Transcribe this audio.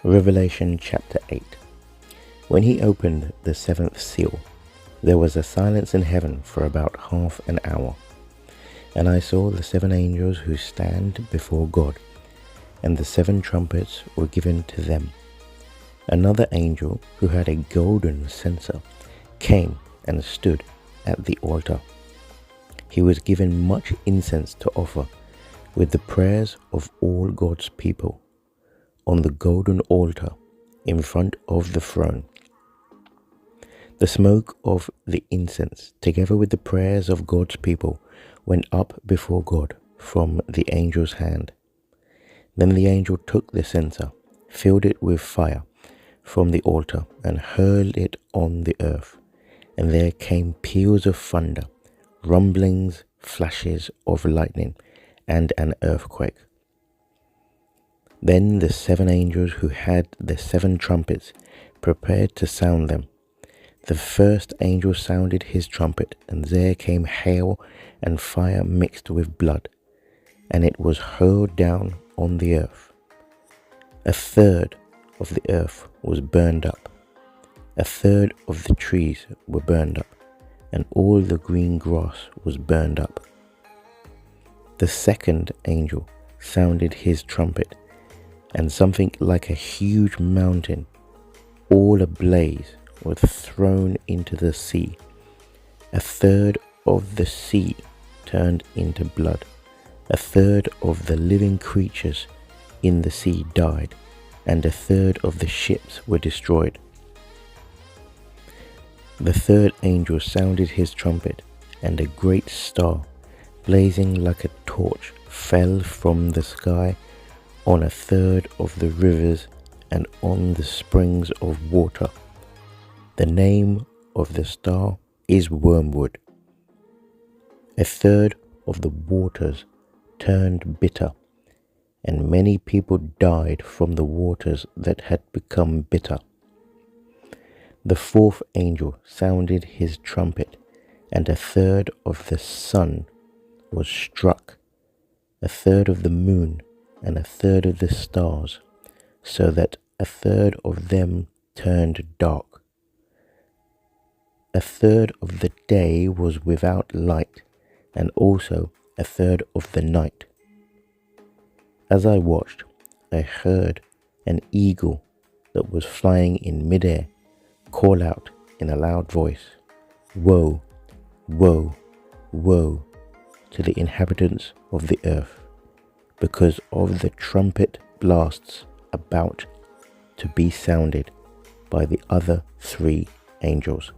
Revelation chapter 8. When he opened the seventh seal, there was a silence in heaven for about half an hour. And I saw the seven angels who stand before God, and the seven trumpets were given to them. Another angel who had a golden censer came and stood at the altar. He was given much incense to offer with the prayers of all God's people on the golden altar in front of the throne. The smoke of the incense, together with the prayers of God's people, went up before God from the angel's hand. Then the angel took the censer, filled it with fire from the altar, and hurled it on the earth. And there came peals of thunder, rumblings, flashes of lightning, and an earthquake. Then the seven angels who had the seven trumpets prepared to sound them. The first angel sounded his trumpet, and there came hail and fire mixed with blood, and it was hurled down on the earth. A third of the earth was burned up. A third of the trees were burned up, and all the green grass was burned up. The second angel sounded his trumpet, and something like a huge mountain, all ablaze, was thrown into the sea. A third of the sea turned into blood. A third of the living creatures in the sea died, and a third of the ships were destroyed. The third angel sounded his trumpet, and a great star, blazing like a torch, fell from the sky on a third of the rivers and on the springs of water. The name of the star is Wormwood. A third of the waters turned bitter, and many people died from the waters that had become bitter. The fourth angel sounded his trumpet, and a third of the sun was struck, a third of the moon, and a third of the stars, so that a third of them turned dark. A third of the day was without light, and also a third of the night. As I watched, I heard an eagle that was flying in midair call out in a loud voice, "Woe, woe, woe to the inhabitants of the earth, because of the trumpet blasts about to be sounded by the other three angels."